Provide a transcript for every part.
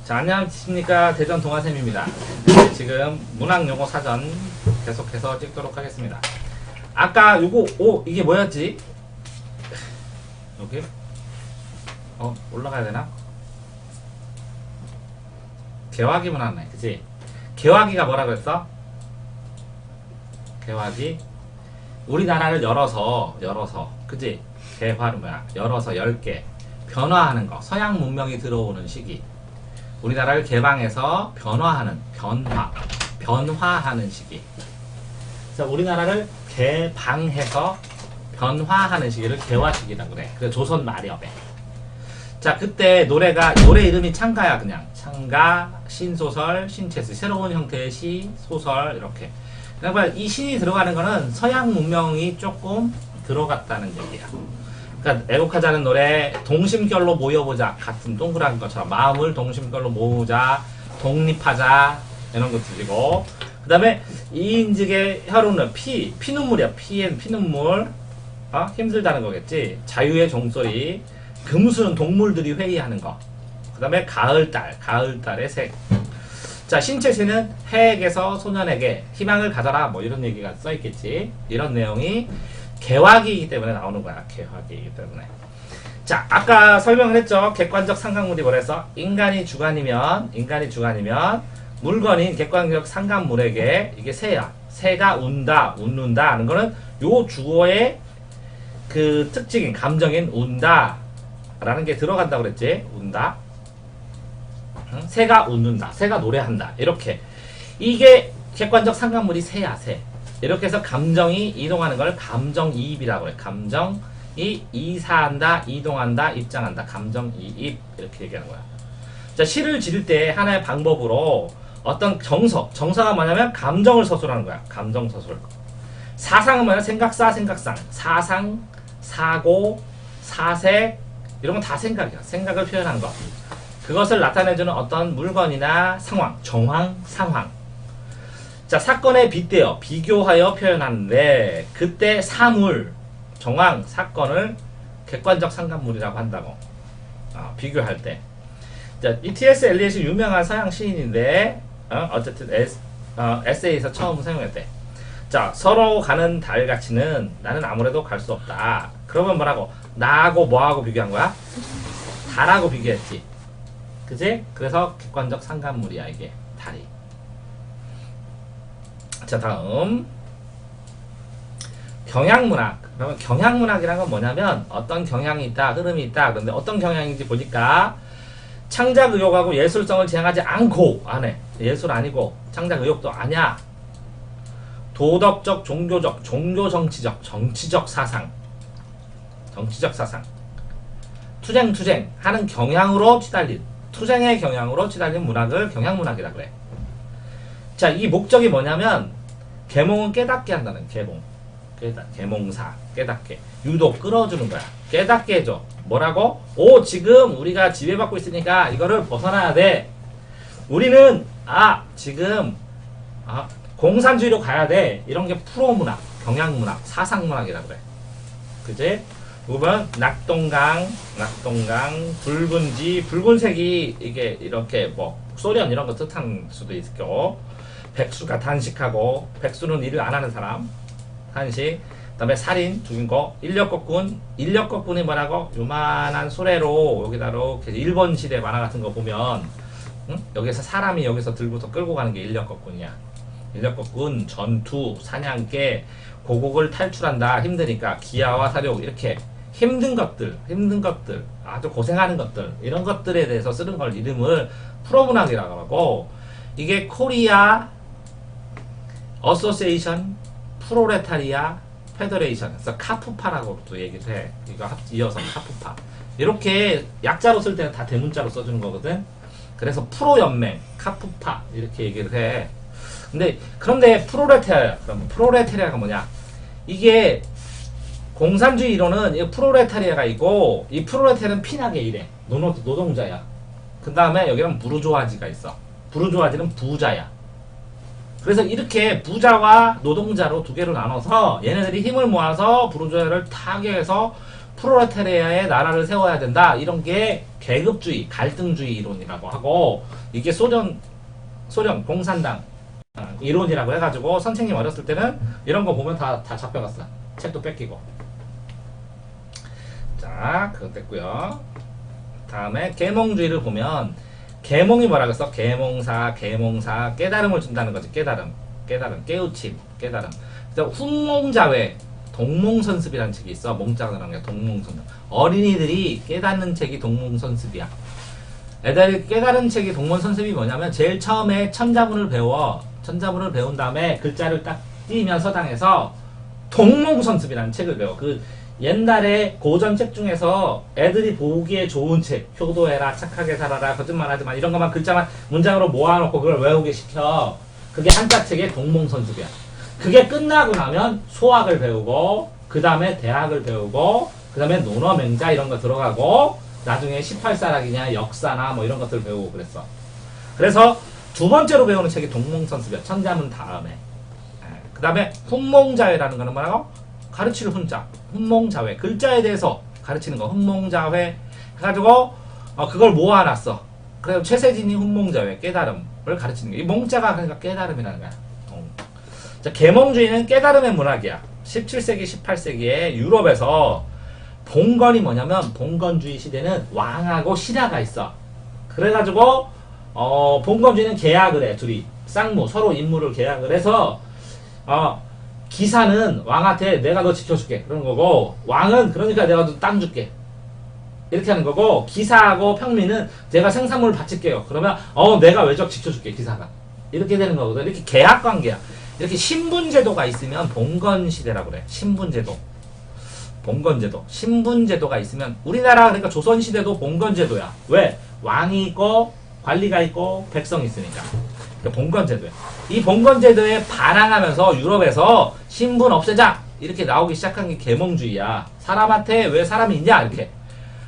자, 안녕하십니까. 대전 동아쌤입니다. 네, 지금 문학용어 사전 계속해서 찍도록 하겠습니다. 아까 요거, 이게 뭐였지? 여기? 올라가야 되나? 개화기 문화네, 그치? 개화기가 뭐라고 했어? 개화기? 우리나라를 열어서, 그치? 개화는 뭐야? 열어서 10개. 변화하는 거. 서양 문명이 들어오는 시기. 우리나라를 개방해서 변화하는 시기. 그래서 우리나라를 개방해서 변화하는 시기를 개화시기라고 그래. 그래서 조선 말엽에. 자, 그때 노래 이름이 창가야, 그냥. 창가, 신소설, 신체스. 새로운 형태의 시, 소설, 이렇게. 그러니까 이 신이 들어가는 거는 서양 문명이 조금 들어갔다는 얘기야. 그러니까 애국하자는 노래 동심결로 모여보자 같은 동그란 것처럼 마음을 동심결로 모으자 독립하자 이런 것들이고 그 다음에 이인직의 혈우는 피눈물이야. 피눈물 힘들다는 거겠지. 자유의 종소리 금수는 동물들이 회의하는 거. 그 다음에 가을달의 색. 자, 신체시는 해에게서 소년에게 희망을 가져라 뭐 이런 얘기가 써있겠지. 이런 내용이 개화기이기 때문에 나오는 거야. 개화기이기 때문에. 자, 아까 설명을 했죠. 객관적 상관물이 뭐래서 인간이 주관이면 물건인 객관적 상관물에게 이게 새야. 새가 운다, 웃는다 하는 거는 요 주어의 그 특징인 감정인 운다 라는 게 들어간다고 그랬지. 운다. 새가 웃는다. 새가 노래한다. 이렇게. 이게 객관적 상관물이 새야, 새. 이렇게 해서 감정이 이동하는 걸 감정이입이라고 해. 감정이 이사한다, 이동한다, 입장한다. 감정이입. 이렇게 얘기하는 거야. 자, 시를 지을 때 하나의 방법으로 어떤 정서가 뭐냐면 감정을 서술하는 거야. 감정 서술. 사상은 뭐냐? 생각상. 사상, 사고, 사색. 이런 건 다 생각이야. 생각을 표현한 거. 그것을 나타내주는 어떤 물건이나 상황, 정황, 상황. 자, 사건에 빗대어, 비교하여 표현하는데 그때 사물, 정황, 사건을 객관적 상관물이라고 한다고. 비교할 때. 자, 이 T.S. 엘리엇이 유명한 서양 시인인데 어쨌든 에세이에서 처음 사용했대. 자, 서로 가는 달같이는 나는 아무래도 갈 수 없다. 그러면 뭐라고? 나하고 뭐하고 비교한 거야? 달하고 비교했지. 그지? 그래서 객관적 상관물이야, 이게. 달이. 자, 다음 경향문학. 그러면 경향문학이라는 건 뭐냐면 어떤 경향이 있다, 흐름이 있다. 그런데 어떤 경향인지 보니까 창작 의욕하고 예술성을 지향하지 않고 안해. 예술 아니고 창작 의욕도 아니야. 도덕적, 종교적, 종교정치적, 정치적 사상 투쟁 하는 경향으로 치달린 투쟁의 경향으로 치달린 문학을 경향문학이라 그래. 자, 이 목적이 뭐냐면 계몽은 깨닫게 한다는 계몽사 깨닫게 유독 끌어주는 거야. 깨닫게 해줘. 뭐라고? 지금 우리가 지배받고 있으니까 이거를 벗어나야 돼. 우리는 지금 공산주의로 가야 돼. 이런 게 프로문학, 경향문학, 사상문학이라 그래. 그지? 보면 낙동강, 붉은색이 이게 이렇게 뭐 소련 이런 거 뜻한 수도 있고, 백수가 단식하고, 백수는 일을 안 하는 사람, 단식. 그다음에 살인, 죽인 거, 인력거꾼이 뭐라고? 요만한 수레로 여기다로 일본 시대 만화 같은 거 보면, 여기서 사람이 여기서 들고서 끌고 가는 게 인력거꾼이야. 인력거꾼, 전투, 사냥개, 고국을 탈출한다. 힘드니까 기아와 사력 이렇게 힘든 것들, 아주 고생하는 것들, 이런 것들에 대해서 쓰는 걸 이름을 프로문학이라고 하고, 이게 코리아 어소시에이션 프로레타리아 페더레이션, 그래서 카푸파라고도 얘기를 해. 이거 이어서 카푸파. 이렇게 약자로 쓸 때는 다 대문자로 써주는 거거든. 그래서 프로연맹, 카푸파 이렇게 얘기를 해. 그런데 프로레타리아, 그럼 프로레타리아가 뭐냐? 이게 공산주의 이론은 이 프로레타리아가 있고, 이 프로레타리아는 피나게 일해. 노동자야. 그 다음에 여기는 부르주아지가 있어. 부르주아지는 부자야. 그래서 이렇게 부자와 노동자로 두 개로 나눠서 얘네들이 힘을 모아서 부르주아를 타개해서 프롤레타리아의 나라를 세워야 된다. 이런 게 계급주의, 갈등주의 이론이라고 하고, 이게 소련 공산당 이론이라고 해가지고 선생님 어렸을 때는 이런 거 보면 다 잡혀갔어. 책도 뺏기고. 자, 그거 됐고요. 다음에 계몽주의를 보면 계몽이 뭐라 그랬어? 계몽사 깨달음을 준다는 거지. 깨달음, 깨우침, 깨달음. 그래서 훈몽자회 동몽선습이라는 책이 있어. 몽자가 나오는 게 동몽선습. 어린이들이 깨닫는 책이 동몽선습이야. 애들이 깨달은 책이 동몽선습이 뭐냐면 제일 처음에 천자문을 배운 다음에 글자를 딱 띄면 서당에서 동몽선습이라는 책을 배워. 그 옛날에 고전책 중에서 애들이 보기에 좋은 책, 효도해라, 착하게 살아라, 거짓말하지 마, 이런 것만 글자만 문장으로 모아놓고 그걸 외우게 시켜. 그게 한자책의 동몽선습이야. 그게 끝나고 나면 소학을 배우고, 그 다음에 대학을 배우고, 그 다음에 논어맹자 이런 거 들어가고, 나중에 18사락이냐 역사나 뭐 이런 것들 배우고 그랬어. 그래서 두 번째로 배우는 책이 동몽선습이야. 천자문 다음에. 그 다음에 훈몽자회라는 거는 뭐라고? 가르칠 훈자, 훈몽자회, 글자에 대해서 가르치는 거, 훈몽자회 해가지고 그걸 모아놨어. 그래서 최세진이 훈몽자회, 깨달음을 가르치는 거. 이 몽자가 그러니까 깨달음이라는 거야. 자, 계몽주의는 깨달음의 문학이야. 17세기, 18세기에 유럽에서 봉건이 뭐냐면, 봉건주의 시대는 왕하고 신하가 있어. 그래가지고 봉건주의는 계약을 해. 둘이 쌍무 서로 임무를 계약을 해서 기사는 왕한테 내가 너 지켜줄게 그런 거고, 왕은 그러니까 내가 너 땅 줄게 이렇게 하는 거고, 기사하고 평민은 내가 생산물을 바칠게요 그러면 내가 외적 지켜줄게 기사가, 이렇게 되는 거거든. 이렇게 계약 관계야. 이렇게 신분제도가 있으면 봉건시대라고 그래. 신분제도, 봉건제도, 신분제도가 있으면, 우리나라 그러니까 조선시대도 봉건제도야. 왜? 왕이 있고 관리가 있고 백성이 있으니까. 봉건제도야. 이 봉건제도에 반항하면서 유럽에서 신분 없애자 이렇게 나오기 시작한 게 계몽주의야. 사람한테 왜 사람이 있냐 이렇게.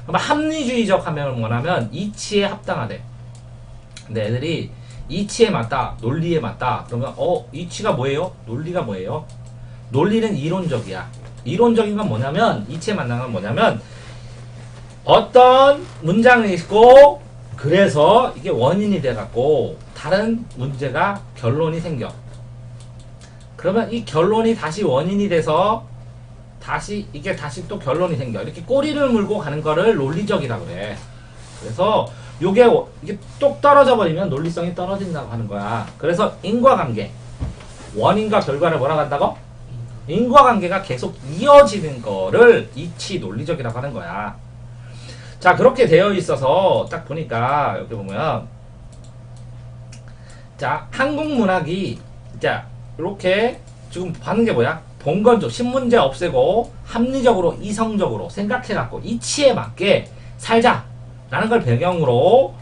그러면 합리주의적 하면 뭐냐면 이치에 합당하대. 근데 애들이 이치에 맞다, 논리에 맞다 그러면 이치가 뭐예요? 논리가 뭐예요? 논리는 이론적이야. 이론적인 건 뭐냐면, 이치에 맞는 건 뭐냐면, 어떤 문장이 있고 그래서 이게 원인이 돼갖고 다른 문제가 결론이 생겨. 그러면 이 결론이 다시 원인이 돼서 이게 다시 또 결론이 생겨. 이렇게 꼬리를 물고 가는 거를 논리적이라고 그래. 그래서 이게 똑 떨어져 버리면 논리성이 떨어진다고 하는 거야. 그래서 인과관계, 원인과 결과를 뭐라고 한다고? 인과관계가 계속 이어지는 거를 이치 논리적이라고 하는 거야. 자, 그렇게 되어 있어서 딱 보니까 여기 보면, 자, 한국 문학이 자 이렇게 지금 하는 게 뭐야? 봉건적, 신문제 없애고 합리적으로 이성적으로 생각해갖고 이치에 맞게 살자라는 걸 배경으로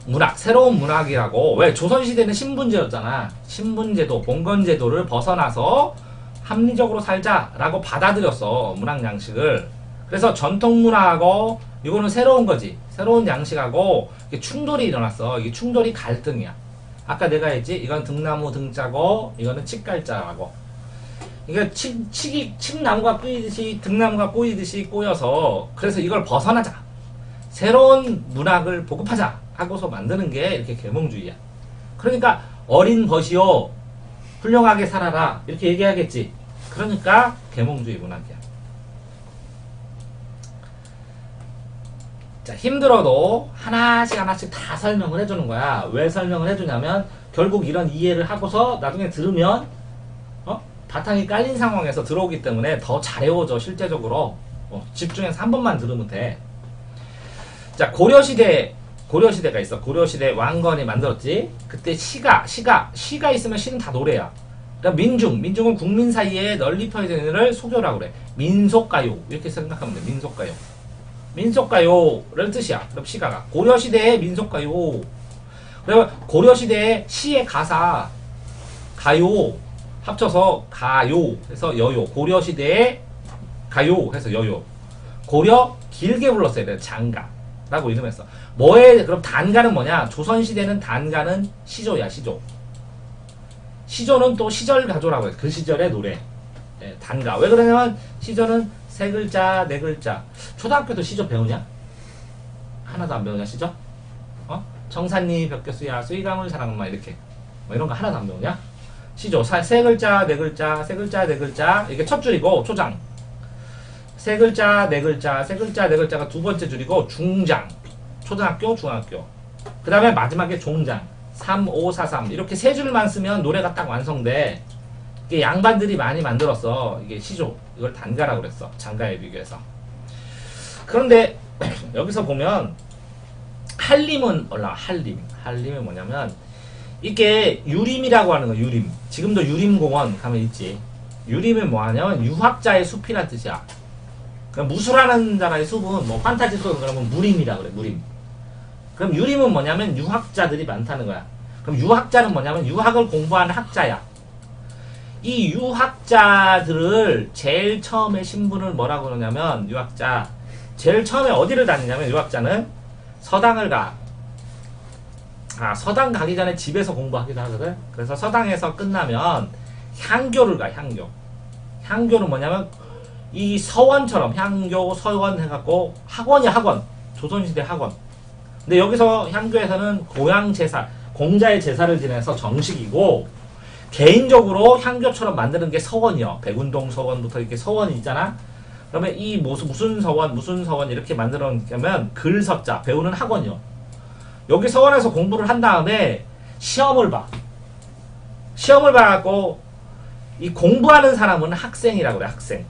문학, 새로운 문학이라고. 왜? 조선시대는 신분제였잖아. 신분제도, 봉건제도를 벗어나서 합리적으로 살자라고 받아들였어, 문학 양식을. 그래서 전통문화하고 이거는 새로운 거지. 새로운 양식하고 이게 충돌이 일어났어. 이게 충돌이 갈등이야. 아까 내가 했지? 이건 등나무 등자고 이거는 칡갈자라고. 이게 칡나무가 꼬이듯이 등나무가 꼬이듯이 꼬여서, 그래서 이걸 벗어나자, 새로운 문학을 보급하자 하고서 만드는 게 이렇게 계몽주의야. 그러니까 어린 벗이요 훌륭하게 살아라 이렇게 얘기하겠지. 그러니까 계몽주의 문학이야. 자, 힘들어도 하나씩 다 설명을 해주는 거야. 왜 설명을 해주냐면, 결국 이런 이해를 하고서 나중에 들으면 바탕이 깔린 상황에서 들어오기 때문에 더 잘 외워져. 실제적으로 집중해서 한 번만 들으면 돼. 자, 고려시대가 있어. 고려시대 왕건이 만들었지. 그때 시가 있으면 시는 다 노래야. 그러니까 민중은 국민 사이에 널리 퍼져있는 일을 소교라고 그래. 민속가요 이렇게 생각하면 돼. 민속가요를 뜻이야. 그럼 시가가 고려시대의 민속가요. 그리고 고려시대의 시의 가사 가요 합쳐서 가요 해서 여요. 고려시대의 가요 해서 여요. 고려 길게 불렀어야 돼. 장가라고 이름했어. 그럼 단가는 뭐냐? 조선시대는 단가는 시조야. 시조는 또 시절 가조라고 해. 그 시절의 노래. 단가. 왜 그러냐면 시조는 세 글자, 네 글자. 초등학교도 시조 배우냐? 하나도 안 배우냐, 시조? 청산리, 벽교수야, 수의강을 사랑은 막 이렇게. 뭐 이런 거 하나도 안 배우냐? 시조. 세 글자, 네 글자, 세 글자, 네 글자. 이게 첫 줄이고, 초장. 세 글자, 네 글자, 세 글자, 네 글자가 두 번째 줄이고, 중장. 초등학교, 중학교. 그 다음에 마지막에 종장. 3, 5, 4, 3. 이렇게 세 줄만 쓰면 노래가 딱 완성돼. 이게 양반들이 많이 만들었어. 이게 시조. 이걸 단가라고 그랬어. 장가에 비교해서. 그런데 여기서 보면 한림은 올라와. 한림이 뭐냐면 이게 유림이라고 하는 거. 유림. 지금도 유림공원 가면 있지. 유림은 뭐하냐면 유학자의 숲이란 뜻이야. 그러니까 무술하는 자라의 숲은 뭐 판타지 숲 그러면 무림이라 그래. 무림. 그럼 유림은 뭐냐면 유학자들이 많다는 거야. 그럼 유학자는 뭐냐면 유학을 공부하는 학자야. 이 유학자들을 제일 처음에 신분을 뭐라고 그러냐면 유학자 제일 처음에 어디를 다니냐면 유학자는 서당을 가. 서당 가기 전에 집에서 공부하기도 하거든. 그래서 서당에서 끝나면 향교를 가. 향교는 뭐냐면 이 서원처럼 향교 서원 해갖고 학원이야. 학원. 조선시대 학원. 근데 여기서 향교에서는 고향 제사 공자의 제사를 지내서 정식이고 개인적으로 향교처럼 만드는 게 서원이요. 백운동 서원부터 이렇게 서원이 있잖아. 그러면 이 무슨 서원 이렇게 만들어 놓으면 글서자 배우는 학원이요. 여기 서원에서 공부를 한 다음에 시험을 봐. 시험을 봐갖고 이 공부하는 사람은 학생이라고 그래. 학생.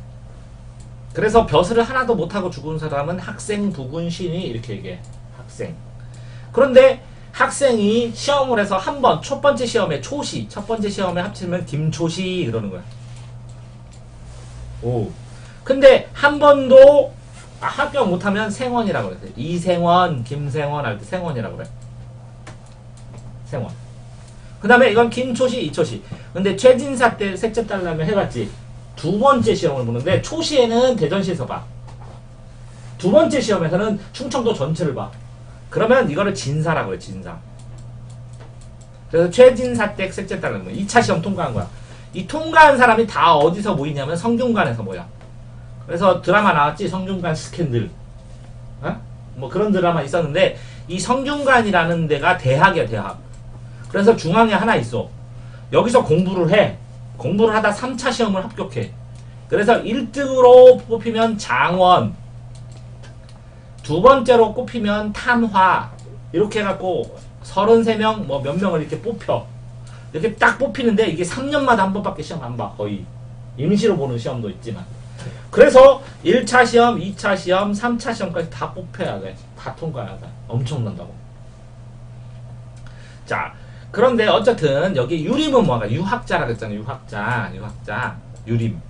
그래서 벼슬을 하나도 못하고 죽은 사람은 학생 부군신이 이렇게 얘기해. 학생. 그런데 학생이 시험을 해서 한 번, 첫 번째 시험에 초시, 첫 번째 시험에 합치면 김초시 그러는 거야. 오. 근데 한 번도 합격 못하면 생원이라고 그래. 이생원, 김생원 할 때 생원이라고 그래. 생원. 그 다음에 이건 김초시, 이초시. 근데 최진사 때 셋째 딸라면 해봤지. 두 번째 시험을 보는데 초시에는 대전시에서 봐. 두 번째 시험에서는 충청도 전체를 봐. 그러면 이거를 진사라고 그래. 진사. 그래서 최진사 때 셋째 딸라면 2차 시험 통과한 거야. 이 통과한 사람이 다 어디서 모이냐면 성균관에서 모여. 그래서 드라마 나왔지. 성균관 스캔들. 뭐 그런 드라마 있었는데 이 성균관이라는 데가 대학이야. 대학. 그래서 중앙에 하나 있어. 여기서 공부를 해. 공부를 하다 3차 시험을 합격해. 그래서 1등으로 뽑히면 장원, 두 번째로 꼽히면 탐화, 이렇게 해갖고 33명 뭐 몇 명을 이렇게 뽑혀. 이렇게 딱 뽑히는데 이게 3년마다 한 번밖에 시험 안 봐. 거의 임시로 보는 시험도 있지만. 그래서 1차 시험, 2차 시험, 3차 시험까지 다 뽑혀야 돼. 다 통과해야 돼. 엄청난다고. 자, 그런데 어쨌든 여기 유림은 뭐가? 유학자라고 했잖아요. 유학자, 유림,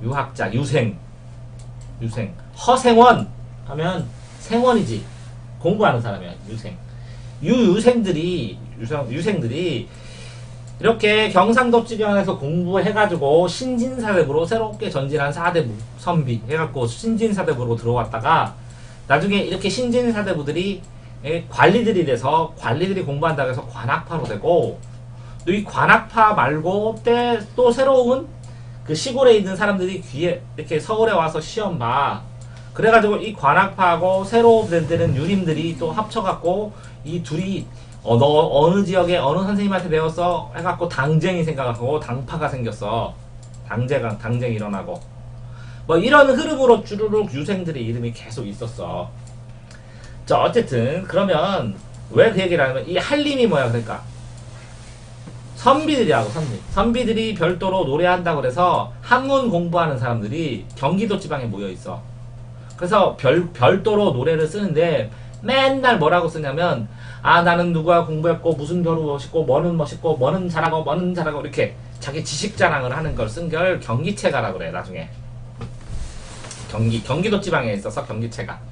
유학자, 유생. 허생원 하면 생원이지. 공부하는 사람이야. 유생. 유생들이 이렇게 경상도 지방에서 공부해가지고 신진사대부로 새롭게 전진한 사대부 선비 해갖고 신진사대부로 들어왔다가 나중에 이렇게 신진사대부들이 관리들이 돼서 관리들이 공부한다고 해서 관학파로 되고, 또 이 관학파 말고 또 새로운 그 시골에 있는 사람들이 귀에 이렇게 서울에 와서 시험 봐. 그래가지고 이 관학파하고 새로 되는 유림들이 또 합쳐갖고 이 둘이 너 어느 지역에 어느 선생님한테 배웠어 해갖고 당쟁이 생겨갖고 당파가 생겼어. 당쟁이 일어나고 뭐 이런 흐름으로 쭈루룩 유생들의 이름이 계속 있었어. 자, 어쨌든 그러면 왜 그 얘기를 하냐면 이 한림이 뭐야. 그러니까 선비들이라고. 선비들이 별도로 노래한다고 그래서 학문 공부하는 사람들이 경기도 지방에 모여 있어. 그래서 별도로 노래를 쓰는데 맨날 뭐라고 쓰냐면 나는 누가 공부했고 무슨 별로 멋있고 뭐는 멋있고 뭐는 잘하고 이렇게 자기 지식 자랑을 하는 걸 쓴 걸 경기체가라고 그래. 나중에 경기도 지방에 있어서 경기체가.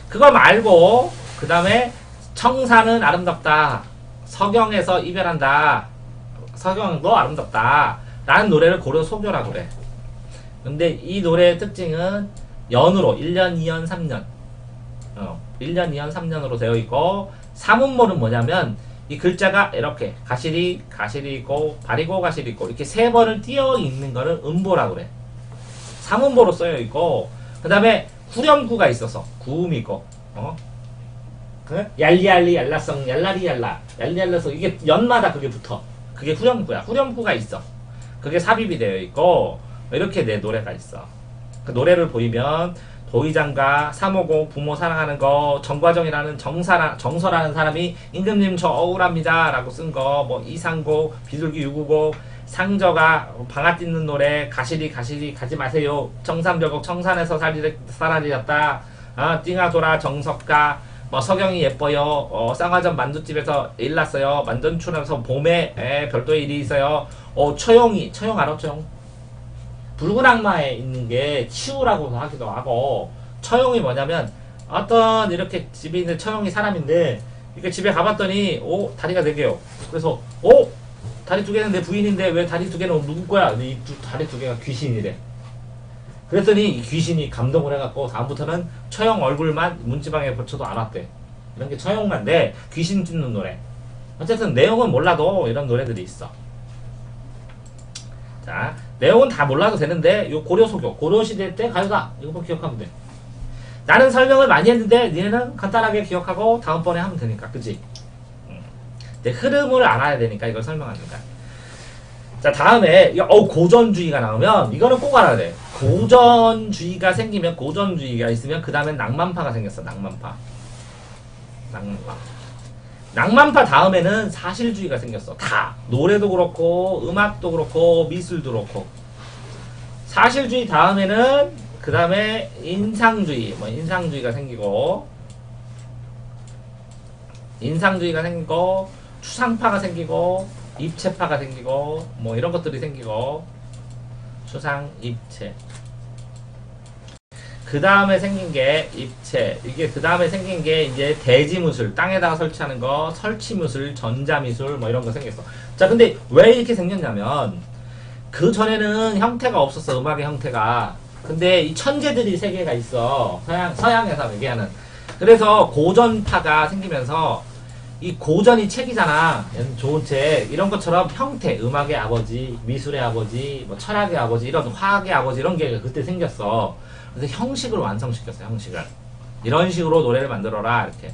그거 말고 그 다음에 청사는 아름답다, 서경에서 이별한다, 서경도 아름답다 라는 노래를 고려 소교라고 그래. 근데 이 노래의 특징은 연으로 1년, 2년, 3년 1년, 2년, 3년으로 되어 있고, 사문모는 뭐냐면 이 글자가 이렇게 가시리 있고 발이고 가시리 있고 이렇게 세 번을 띄어 있는 거를 음보라고 그래. 사문보로 쓰여 있고, 그 다음에 후렴구가 있어서 구음이 있고, 얄리얄리 얄라성 얄라리 얄라 얄리얄라서 이게 연마다 그게 붙어. 그게 후렴구야. 후렴구가 있어. 그게 삽입이 되어 있고, 이렇게 내 노래가 있어. 그 노래를 보이면 도의장가, 350, 부모 사랑하는 거, 정과정이라는 정서라는 사람이 임금님 저 억울합니다 라고 쓴 거, 뭐 이상고, 비둘기 659, 상저가 방아 뜯는 노래, 가시리 가지 마세요, 청산벽옥 청산에서 사라졌다, 띵아 돌아 정석가, 뭐 서경이 예뻐요, 쌍화전 만두집에서 일 났어요, 만전춘하면서 봄에 별도의 일이 있어요. 처용 알아? 처용? 붉은 악마에 있는 게 치우라고 하기도 하고, 처용이 뭐냐면 어떤 이렇게 집에 있는 처용이 사람인데, 이렇게 집에 가봤더니 다리가 4개요. 그래서 다리 2개는 내 부인인데 왜 다리 2개는 누구 거야? 이 다리 2개가 귀신이래. 그랬더니 이 귀신이 감동을 해갖고 다음부터는 처형 얼굴만 문지방에 붙여도 알았대. 이런 게 처형만데 귀신 찢는 노래. 어쨌든 내용은 몰라도 이런 노래들이 있어. 자, 내용은 다 몰라도 되는데 요 고려소교, 고려시대 때 가요다. 이거만 기억하면 돼. 나는 설명을 많이 했는데 니네는 간단하게 기억하고 다음번에 하면 되니까. 그치? 근데 흐름을 알아야 되니까 이걸 설명하는 거야. 자, 다음에 고전주의가 나오면 이거는 꼭 알아야 돼. 고전주의가 생기면, 고전주의가 있으면 그 다음엔 낭만파가 생겼어. 낭만파 다음에는 사실주의가 생겼어. 다. 노래도 그렇고 음악도 그렇고 미술도 그렇고. 사실주의 다음에는 그 다음에 인상주의가 생기고, 추상파가 생기고, 입체파가 생기고, 뭐 이런 것들이 생기고, 추상, 입체. 그 다음에 생긴 게 입체. 이게 그 다음에 생긴 게 이제 대지무술, 땅에다가 설치하는 거, 설치무술, 전자미술, 뭐 이런 거 생겼어. 자, 근데 왜 이렇게 생겼냐면, 그 전에는 형태가 없었어, 음악의 형태가. 근데 이 천재들이 세계가 있어. 서양에서 얘기하는. 그래서 고전파가 생기면서, 이 고전이 책이잖아. 좋은 책. 이런 것처럼 형태, 음악의 아버지, 미술의 아버지, 뭐 철학의 아버지, 이런 화학의 아버지, 이런 게 그때 생겼어. 그래서 형식을 완성시켰어요, 형식을. 이런 식으로 노래를 만들어라, 이렇게.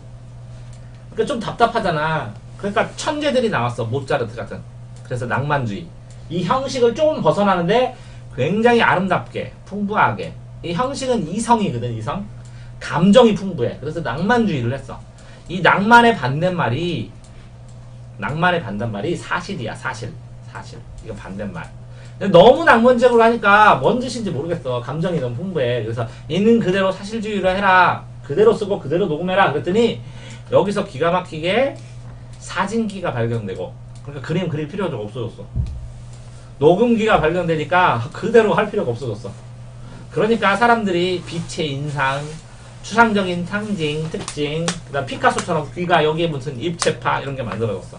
그러니까 좀 답답하잖아. 그러니까 천재들이 나왔어, 모차르트 같은. 그래서 낭만주의. 이 형식을 좀 벗어나는데 굉장히 아름답게, 풍부하게. 이 형식은 이성이거든, 이성. 감정이 풍부해. 그래서 낭만주의를 했어. 이 낭만의 반대말이 사실이야, 사실. 이거 반대말. 너무 낭만적으로 하니까 뭔 뜻인지 모르겠어. 감정이 너무 풍부해. 그래서 있는 그대로 사실주의로 해라. 그대로 쓰고 그대로 녹음해라. 그랬더니 여기서 기가 막히게 사진기가 발견되고, 그러니까 그림 그릴 필요가 없어졌어. 녹음기가 발견되니까 그대로 할 필요가 없어졌어. 그러니까 사람들이 빛의 인상, 추상적인 상징, 특징, 그다음 피카소처럼 귀가 여기에 무슨 입체파 이런 게 만들어졌어.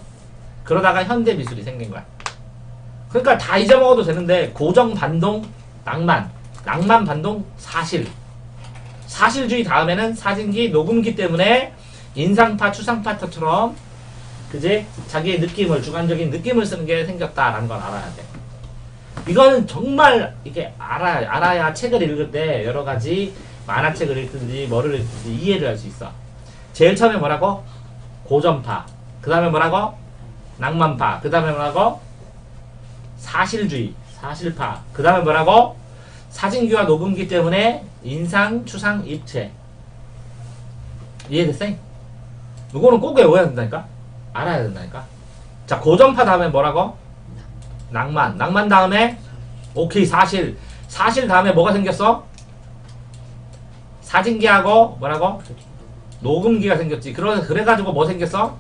그러다가 현대 미술이 생긴 거야. 그러니까 다 잊어먹어도 되는데 고정 반동 낭만 반동 사실주의 다음에는 사진기, 녹음기 때문에 인상파, 추상파처럼 그제 자기의 느낌을, 주관적인 느낌을 쓰는 게 생겼다라는 걸 알아야 돼. 이거는 정말 이게 알아야 책을 읽을 때 여러 가지 만화책을 읽든지 뭐를 읽든지 이해를 할 수 있어. 제일 처음에 뭐라고? 고전파. 그 다음에 뭐라고? 낭만파. 그 다음에 뭐라고? 사실주의, 사실파. 그 다음에 뭐라고? 사진기와 녹음기 때문에 인상, 추상, 입체. 이해됐어? 이거는 꼭 외워야 된다니까? 알아야 된다니까? 자, 고전파 다음에 뭐라고? 낭만. 낭만 다음에 오케이, 사실. 사실 다음에 뭐가 생겼어? 사진기하고 뭐라고? 녹음기가 생겼지. 그래가지고 뭐 생겼어?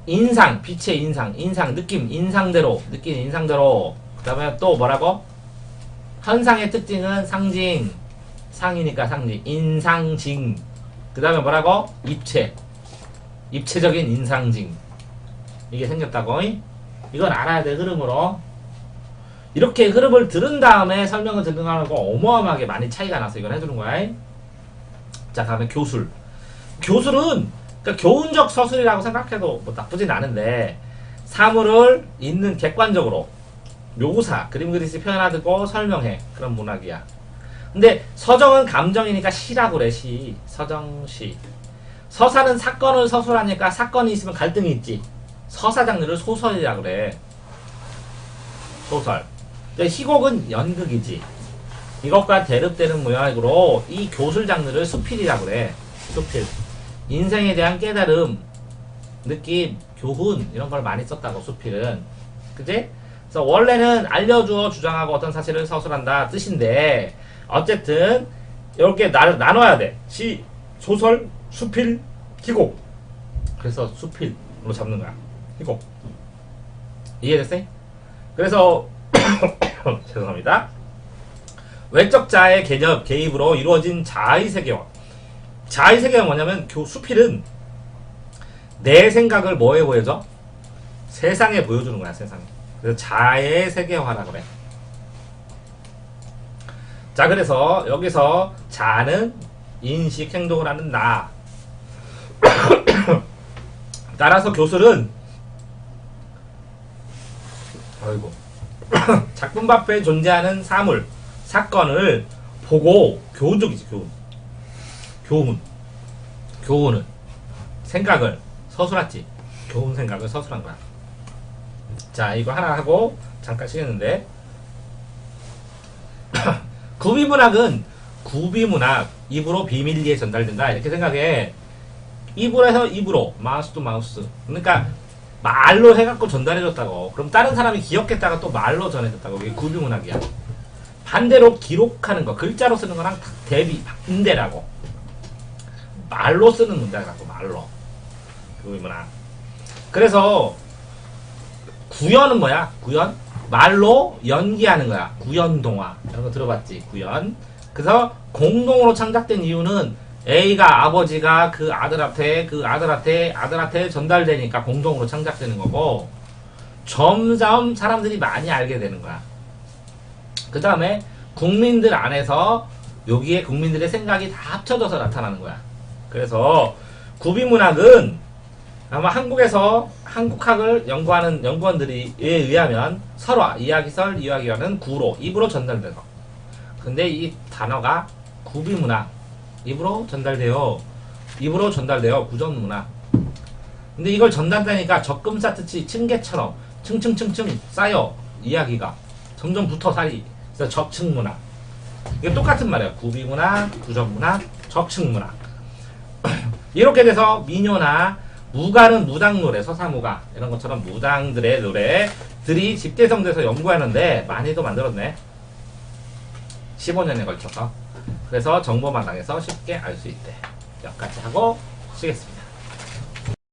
인상, 빛의 인상, 느낌, 인상대로. 그 다음에 또 뭐라고? 현상의 특징은 상징, 상이니까 상징, 인상징. 그 다음에 뭐라고? 입체적인 인상징. 이게 생겼다고. 이건 알아야 돼, 흐름으로. 이렇게 흐름을 들은 다음에 설명을 듣는 거하고 어마어마하게 많이 차이가 나서 이걸 해주는 거야. 자, 다음에 교술. 교술은 그러니까 교훈적 서술이라고 생각해도 뭐 나쁘진 않은데, 사물을 있는 객관적으로 묘사, 그림 그리듯이 표현하고 설명해. 그런 문학이야. 근데 서정은 감정이니까 시라고 그래. 시. 서정시. 서사는 사건을 서술하니까 사건이 있으면 갈등이 있지. 서사 장르를 소설이라 그래. 소설. 근데 희곡은 연극이지. 이것과 대립되는 모양으로 이 교술 장르를 수필이라 그래. 수필. 인생에 대한 깨달음, 느낌, 교훈 이런 걸 많이 썼다고 수필은. 그지? 그래서 원래는 알려주어 주장하고 어떤 사실을 서술한다 뜻인데 어쨌든 이렇게 나눠야 돼. 시, 소설, 수필, 희곡. 그래서 수필로 잡는 거야. 희곡. 이해됐어요? 그래서 죄송합니다. 외적 자의 개념, 개입으로 이루어진 자의 세계화. 자의 세계가 뭐냐면 수필은 내 생각을 뭐에 보여줘? 세상에 보여주는 거야. 세상에. 그래서 자의 세계화라 그래. 자, 그래서 여기서 자는 인식, 행동을 하는 나. 따라서 교술은 아이고 작품 앞에 존재하는 사물, 사건을 보고 교훈적이지. 교훈은 생각을 서술하지. 교훈 생각을 서술한 거야. 자, 이거 하나 하고 잠깐 쉬겠는데 구비문학은 구비문학, 입으로 비밀리에 전달된다 이렇게 생각해. 입으로 해서 입으로, 마우스 또 마우스. 그러니까 말로 해갖고 전달해줬다고. 그럼 다른 사람이 기억했다가 또 말로 전해줬다고. 이게 구비문학이야. 반대로 기록하는 거, 글자로 쓰는 거랑 반대라고. 말로 쓰는 문장이라고. 말로. 구비문학. 그래서 구연은 뭐야? 구연? 말로 연기하는 거야. 구연동화. 이런 거 들어봤지? 구연. 그래서 공동으로 창작된 이유는 A가 아버지가 그 아들한테 전달되니까 공동으로 창작되는 거고, 점점 사람들이 많이 알게 되는 거야. 그 다음에 국민들 안에서 여기에 국민들의 생각이 다 합쳐져서 나타나는 거야. 그래서 구비문학은 아마 한국에서 한국학을 연구하는 연구원들에 의하면 설화, 이야기설, 이야기와는 구로, 입으로 전달돼서. 근데 이 단어가 구비문학, 입으로 전달돼요. 구전문학. 근데 이걸 전달되니까 적금사 뜻이 층계처럼 층층층층 쌓여 이야기가 점점 붙어 살이. 그래서 적층문학. 이게 똑같은 말이야. 구비문학, 구전문학, 적층문학. 이렇게 돼서 민요나 무가는 무당노래, 서사무가 이런 것처럼 무당들의 노래들이 집대성돼서 연구하는데 많이도 만들었네. 15년에 걸쳐서. 그래서 정보마당에서 쉽게 알 수 있대. 여기까지 하고 쉬겠습니다.